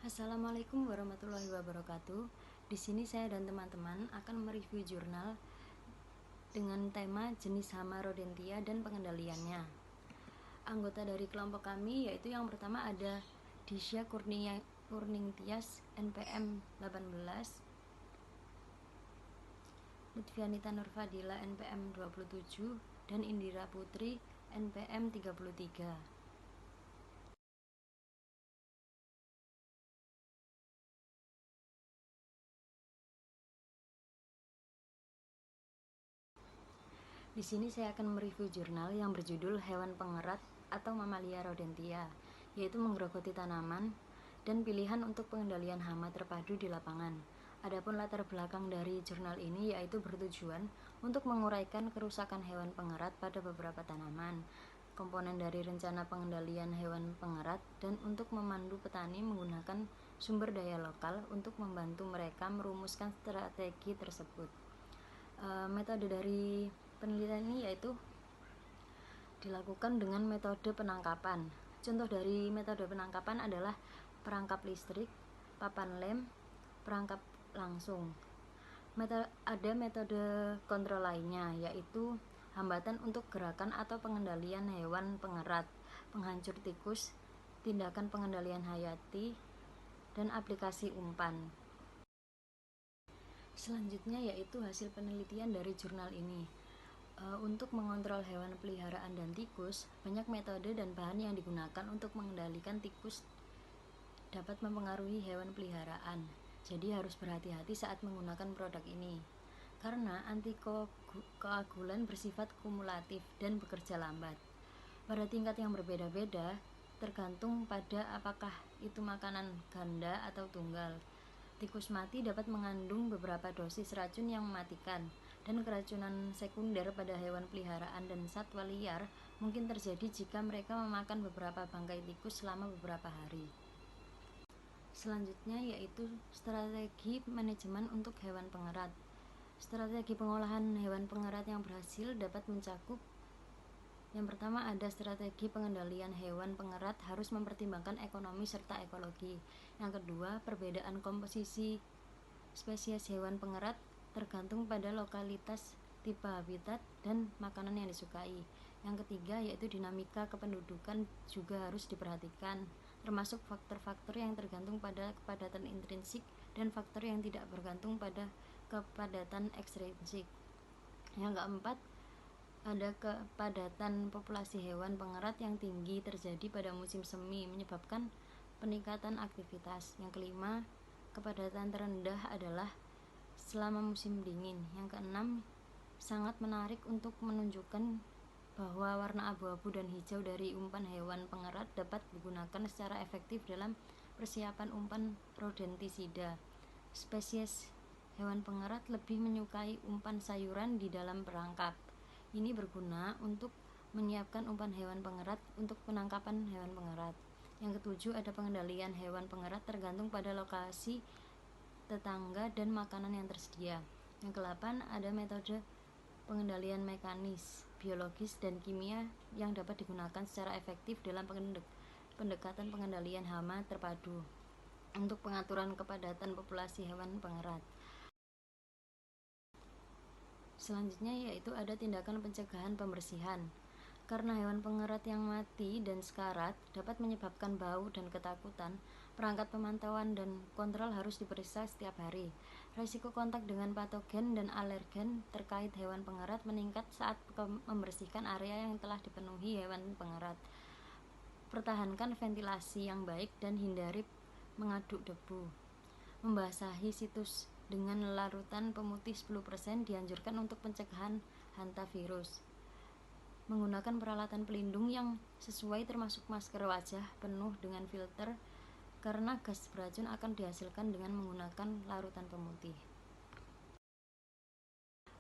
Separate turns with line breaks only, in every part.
Assalamualaikum warahmatullahi wabarakatuh. Di sini saya dan teman-teman akan mereview jurnal dengan tema jenis hama Rodentia dan pengendaliannya. Anggota dari kelompok kami yaitu yang pertama ada Disya Kurningtyas NPM 18, Lutfianita Nurfadila NPM 27, dan Indira Putri NPM 33. Di sini saya akan mereview jurnal yang berjudul Hewan Pengerat atau Mamalia Rodentia, yaitu menggerogoti tanaman dan pilihan untuk pengendalian hama terpadu di lapangan. Adapun latar belakang dari jurnal ini yaitu bertujuan untuk menguraikan kerusakan hewan pengerat pada beberapa tanaman, komponen dari rencana pengendalian hewan pengerat, dan untuk memandu petani menggunakan sumber daya lokal untuk membantu mereka merumuskan strategi tersebut. Metode dari penelitian ini yaitu dilakukan dengan metode penangkapan. Contoh dari metode penangkapan adalah perangkap listrik, papan lem, perangkap langsung. Ada metode kontrol lainnya yaitu hambatan untuk gerakan atau pengendalian hewan pengerat, penghancur tikus, tindakan pengendalian hayati, dan aplikasi umpan. Selanjutnya yaitu hasil penelitian dari jurnal ini. Untuk mengontrol hewan peliharaan dan tikus, banyak metode dan bahan yang digunakan untuk mengendalikan tikus dapat mempengaruhi hewan peliharaan. Jadi harus berhati-hati saat menggunakan produk ini. Karena antikoagulan bersifat kumulatif dan bekerja lambat. Pada tingkat yang berbeda-beda, tergantung pada apakah itu makanan ganda atau tunggal. Tikus mati dapat mengandung beberapa dosis racun yang mematikan, dan keracunan sekunder pada hewan peliharaan dan satwa liar mungkin terjadi jika mereka memakan beberapa bangkai tikus selama beberapa hari. Selanjutnya yaitu strategi manajemen untuk hewan pengerat. Strategi pengolahan hewan pengerat yang berhasil dapat mencakup: yang pertama ada strategi pengendalian hewan pengerat harus mempertimbangkan ekonomi serta ekologi. Yang kedua, perbedaan komposisi spesies hewan pengerat tergantung pada lokalitas, tipe habitat, dan makanan yang disukai. Yang ketiga yaitu dinamika kependudukan juga harus diperhatikan, termasuk faktor-faktor yang tergantung pada kepadatan intrinsik dan faktor yang tidak bergantung pada kepadatan ekstrinsik. Yang keempat, ada kepadatan populasi hewan pengerat yang tinggi terjadi pada musim semi menyebabkan peningkatan aktivitas. Yang kelima, kepadatan terendah adalah selama musim dingin. Yang keenam, sangat menarik untuk menunjukkan bahwa warna abu-abu dan hijau dari umpan hewan pengerat dapat digunakan secara efektif dalam persiapan umpan rodentisida. Spesies hewan pengerat lebih menyukai umpan sayuran di dalam perangkap. Ini berguna untuk menyiapkan umpan hewan pengerat untuk penangkapan hewan pengerat. Yang ketujuh, ada pengendalian hewan pengerat tergantung pada lokasi, tetangga, dan makanan yang tersedia. Yang kedelapan, ada metode pengendalian mekanis, biologis, dan kimia yang dapat digunakan secara efektif dalam pendekatan pengendalian hama terpadu untuk pengaturan kepadatan populasi hewan pengerat. Selanjutnya yaitu ada tindakan pencegahan pembersihan. Karena hewan pengerat yang mati dan sekarat dapat menyebabkan bau dan ketakutan, perangkat pemantauan dan kontrol harus diperiksa setiap hari. Risiko kontak dengan patogen dan alergen terkait hewan pengerat meningkat saat membersihkan area yang telah dipenuhi hewan pengerat. Pertahankan ventilasi yang baik dan hindari mengaduk debu. Membasahi situs dengan larutan pemutih 10% dianjurkan untuk pencegahan hantavirus. Menggunakan peralatan pelindung yang sesuai termasuk masker wajah penuh dengan filter karena gas beracun akan dihasilkan dengan menggunakan larutan pemutih.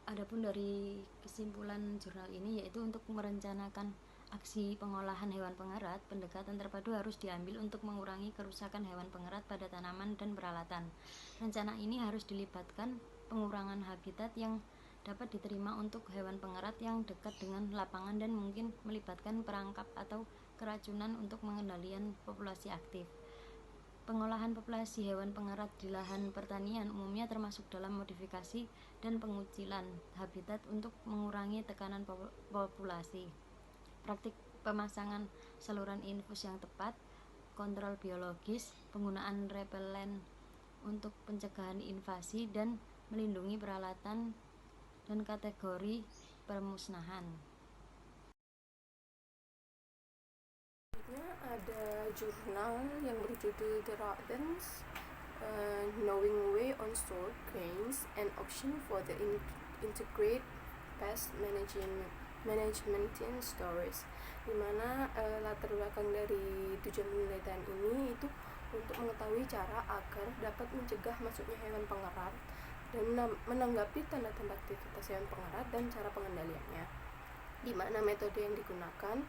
Adapun dari kesimpulan jurnal ini yaitu untuk merencanakan aksi pengolahan hewan pengerat, pendekatan terpadu harus diambil untuk mengurangi kerusakan hewan pengerat pada tanaman dan peralatan. Rencana ini harus dilibatkan pengurangan habitat yang dapat diterima untuk hewan pengerat yang dekat dengan lapangan dan mungkin melibatkan perangkap atau keracunan untuk pengendalian populasi aktif. Pengolahan populasi hewan pengerat di lahan pertanian umumnya termasuk dalam modifikasi dan pengucilan habitat untuk mengurangi tekanan populasi. Praktik pemasangan saluran infus yang tepat, kontrol biologis, penggunaan repelen untuk pencegahan invasi, dan melindungi peralatan dan kategori permusnahan.
Ada jurnal yang berjudul The Rodents, Knowing Way on Soil Grains and Option for the Integrated Pest Management in Storage, di mana latar belakang dari tujuan penelitian ini itu untuk mengetahui cara agar dapat mencegah masuknya hewan pengerat dan menanggapi tanda-tanda aktivitas hewan pengerat dan cara pengendaliannya, di mana metode yang digunakan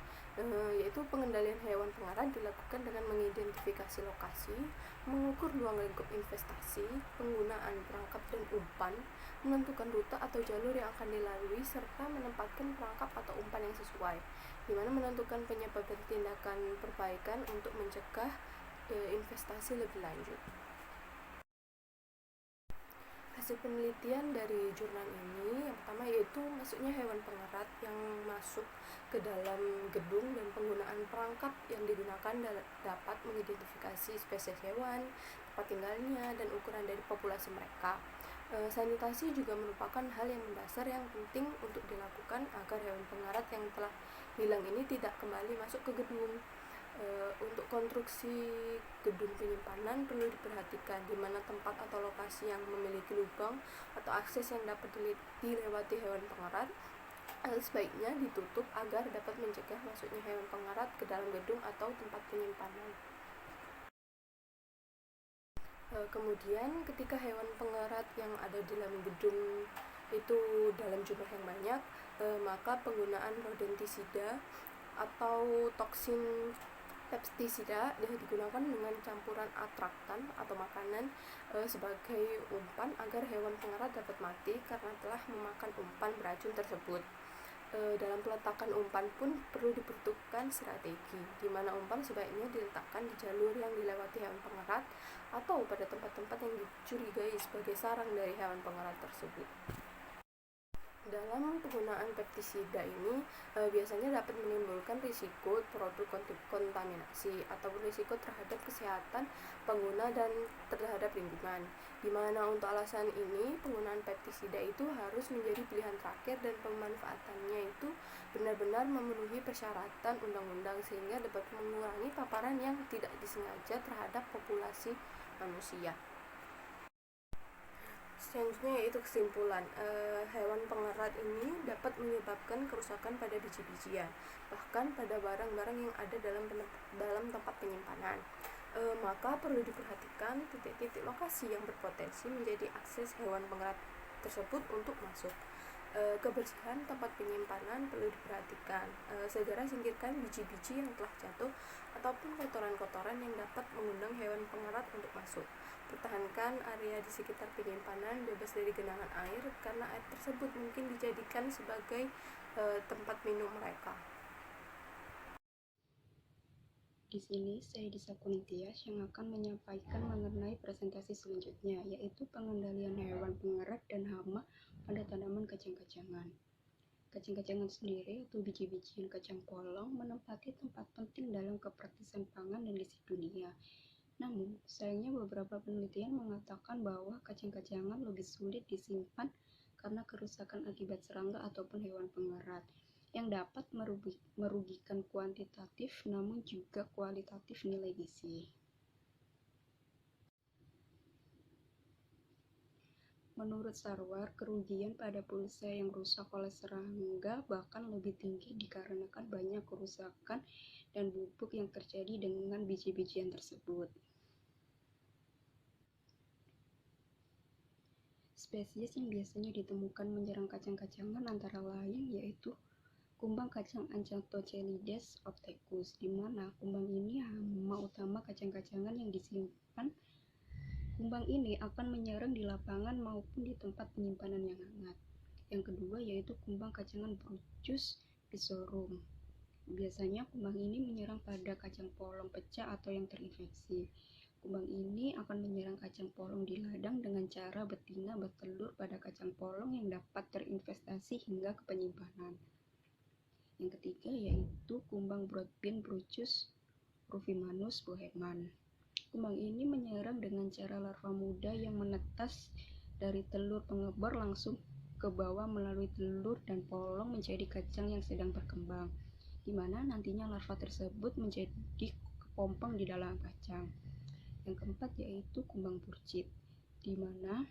yaitu pengendalian hewan pengerat dilakukan dengan mengidentifikasi lokasi, mengukur ruang lingkup investasi, penggunaan perangkap dan umpan, menentukan rute atau jalur yang akan dilalui, serta menempatkan perangkap atau umpan yang sesuai, di mana menentukan penyebab dan tindakan perbaikan untuk mencegah investasi lebih lanjut. Hasil penelitian dari jurnal ini yang pertama yaitu masuknya hewan pengerat yang masuk ke dalam gedung dan penggunaan perangkap yang digunakan dapat mengidentifikasi spesies hewan, tempat tinggalnya, dan ukuran dari populasi mereka. Sanitasi juga merupakan hal yang mendasar yang penting untuk dilakukan agar hewan pengerat yang telah hilang ini tidak kembali masuk ke gedung. Untuk konstruksi gedung penyimpanan perlu diperhatikan di mana tempat atau lokasi yang memiliki lubang atau akses yang dapat dilewati hewan pengerat sebaiknya ditutup agar dapat mencegah masuknya hewan pengerat ke dalam gedung atau tempat penyimpanan. Kemudian ketika hewan pengerat yang ada di dalam gedung itu dalam jumlah yang banyak, maka penggunaan rodentisida atau toksin pestisida digunakan dengan campuran atraktan atau makanan sebagai umpan agar hewan pengerat dapat mati karena telah memakan umpan beracun tersebut. Dalam peletakan umpan pun perlu diperuntukkan strategi, di mana umpan sebaiknya diletakkan di jalur yang dilewati hewan pengerat atau pada tempat-tempat yang dicurigai sebagai sarang dari hewan pengerat tersebut. Dalam penggunaan pestisida ini biasanya dapat menimbulkan risiko produk kontaminasi atau risiko terhadap kesehatan pengguna dan terhadap lingkungan, di mana untuk alasan ini penggunaan pestisida itu harus menjadi pilihan terakhir dan pemanfaatannya itu benar-benar memenuhi persyaratan undang-undang sehingga dapat mengurangi paparan yang tidak disengaja terhadap populasi manusia. Selanjutnya yaitu kesimpulan, hewan pengerat ini dapat menyebabkan kerusakan pada biji-bijian, bahkan pada barang-barang yang ada dalam tempat penyimpanan. Maka perlu diperhatikan titik-titik lokasi yang berpotensi menjadi akses hewan pengerat tersebut untuk masuk. Kebersihan tempat penyimpanan perlu diperhatikan. Segera singkirkan biji-biji yang telah jatuh ataupun kotoran-kotoran yang dapat mengundang hewan pengerat untuk masuk. Pertahankan area di sekitar penyimpanan bebas dari genangan air karena air tersebut mungkin dijadikan sebagai tempat minum mereka.
Di sini saya Disa Kunitias yang akan menyampaikan mengenai presentasi selanjutnya, yaitu pengendalian hewan pengerat dan hama pada tanaman kacang-kacangan. Kacang-kacangan sendiri atau biji-bijian kacang polong menempati tempat penting dalam kepraktisan pangan dan gizi dunia. Namun, sayangnya beberapa penelitian mengatakan bahwa kacang-kacangan lebih sulit disimpan karena kerusakan akibat serangga ataupun hewan pengerat, yang dapat merugikan kuantitatif namun juga kualitatif nilai gizi. Menurut Sarwar, kerugian pada pulsa yang rusak oleh serangga bahkan lebih tinggi dikarenakan banyak kerusakan dan bubuk yang terjadi dengan biji-bijian tersebut. Spesies yang biasanya ditemukan menyerang kacang-kacangan antara lain yaitu kumbang kacang Acanthochelides optecus, di mana kumbang ini hama utama kacang-kacangan yang disimpan. Kumbang ini akan menyerang di lapangan maupun di tempat penyimpanan yang hangat. Yang kedua yaitu kumbang kacangan Bruchus pisorum. Biasanya kumbang ini menyerang pada kacang polong pecah atau yang terinfeksi. Kumbang ini akan menyerang kacang polong di ladang dengan cara betina bertelur pada kacang polong yang dapat terinvestasi hingga ke penyimpanan. Yang ketiga yaitu kumbang broadbean Bruchus rufimanus boheman. Kumbang ini menyerang dengan cara larva muda yang menetas dari telur pengebor langsung ke bawah melalui telur dan polong menjadi kacang yang sedang berkembang, di mana nantinya larva tersebut menjadi kepompong di dalam kacang. Yang keempat yaitu kumbang purcit, di mana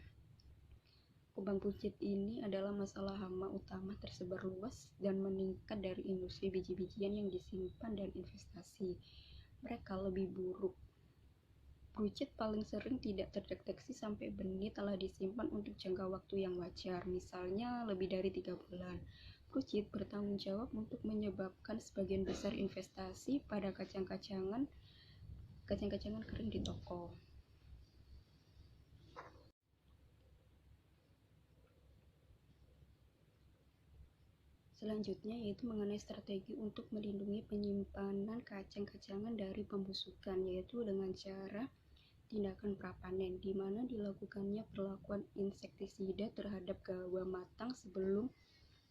kumbang purcit ini adalah masalah hama utama tersebar luas dan meningkat dari industri biji-bijian yang disimpan dan investasi. Mereka lebih buruk. Purcit paling sering tidak terdeteksi sampai benih telah disimpan untuk jangka waktu yang wajar, misalnya lebih dari 3 bulan. Purcit bertanggung jawab untuk menyebabkan sebagian besar investasi pada kacang-kacangan kering di toko. Selanjutnya yaitu mengenai strategi untuk melindungi penyimpanan kacang-kacangan dari pembusukan, yaitu dengan cara tindakan prapanen, di mana dilakukannya perlakuan insektisida terhadap gawa matang sebelum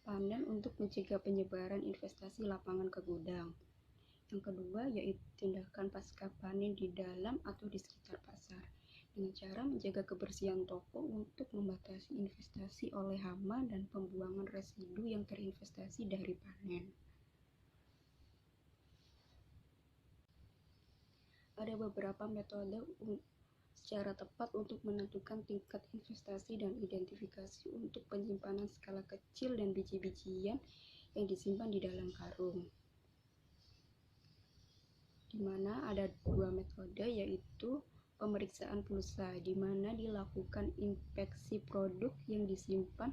panen untuk mencegah penyebaran investasi lapangan ke gudang. Yang kedua yaitu tindakan pasca panen di dalam atau di sekitar pasar, dengan cara menjaga kebersihan toko untuk membatasi investasi oleh hama dan pembuangan residu yang terinvestasi dari panen. Ada beberapa metode secara tepat untuk menentukan tingkat investasi dan identifikasi untuk penyimpanan skala kecil dan biji-bijian yang disimpan di dalam karung, di mana ada 2 metode yaitu pemeriksaan pulsa, di mana dilakukan inspeksi produk yang disimpan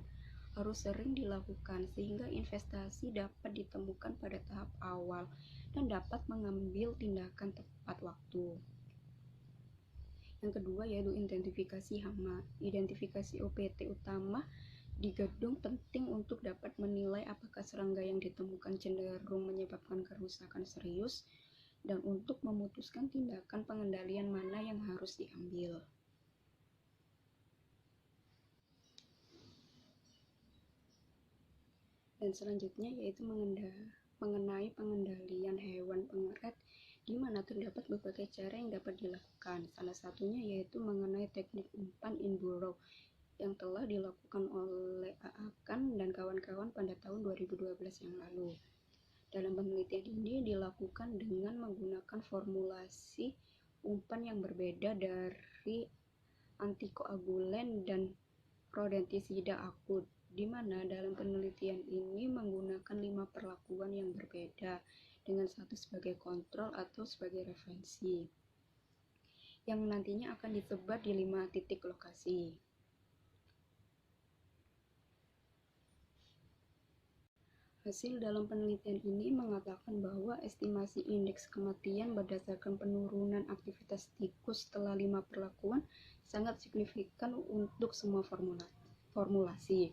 harus sering dilakukan sehingga investasi dapat ditemukan pada tahap awal dan dapat mengambil tindakan tepat waktu. Yang kedua yaitu identifikasi hama. Identifikasi OPT utama di gedung penting untuk dapat menilai apakah serangga yang ditemukan cenderung menyebabkan kerusakan serius dan untuk memutuskan tindakan pengendalian mana yang harus diambil. Dan selanjutnya yaitu mengenai pengendalian hewan pengerat, di mana terdapat berbagai cara yang dapat dilakukan. Salah satunya yaitu mengenai teknik umpan in burrow yang telah dilakukan oleh Aakan dan kawan-kawan pada tahun 2012 yang lalu. Dalam penelitian ini dilakukan dengan menggunakan formulasi umpan yang berbeda dari antikoagulen dan rodentisida akut, di mana dalam penelitian ini menggunakan 5 perlakuan yang berbeda dengan satu sebagai kontrol atau sebagai referensi, yang nantinya akan disebar di 5 titik lokasi. Hasil dalam penelitian ini mengatakan bahwa estimasi indeks kematian berdasarkan penurunan aktivitas tikus setelah 5 perlakuan sangat signifikan untuk semua formulasi.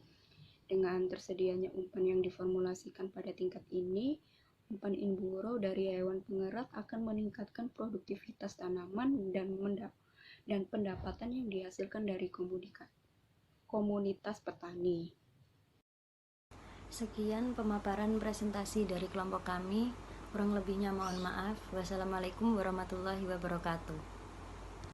Dengan tersedianya umpan yang diformulasikan pada tingkat ini, umpan in burrow dari hewan pengerat akan meningkatkan produktivitas tanaman dan pendapatan yang dihasilkan dari komunitas petani.
Sekian pemaparan presentasi dari kelompok kami. Kurang lebihnya mohon maaf. Wassalamualaikum warahmatullahi wabarakatuh.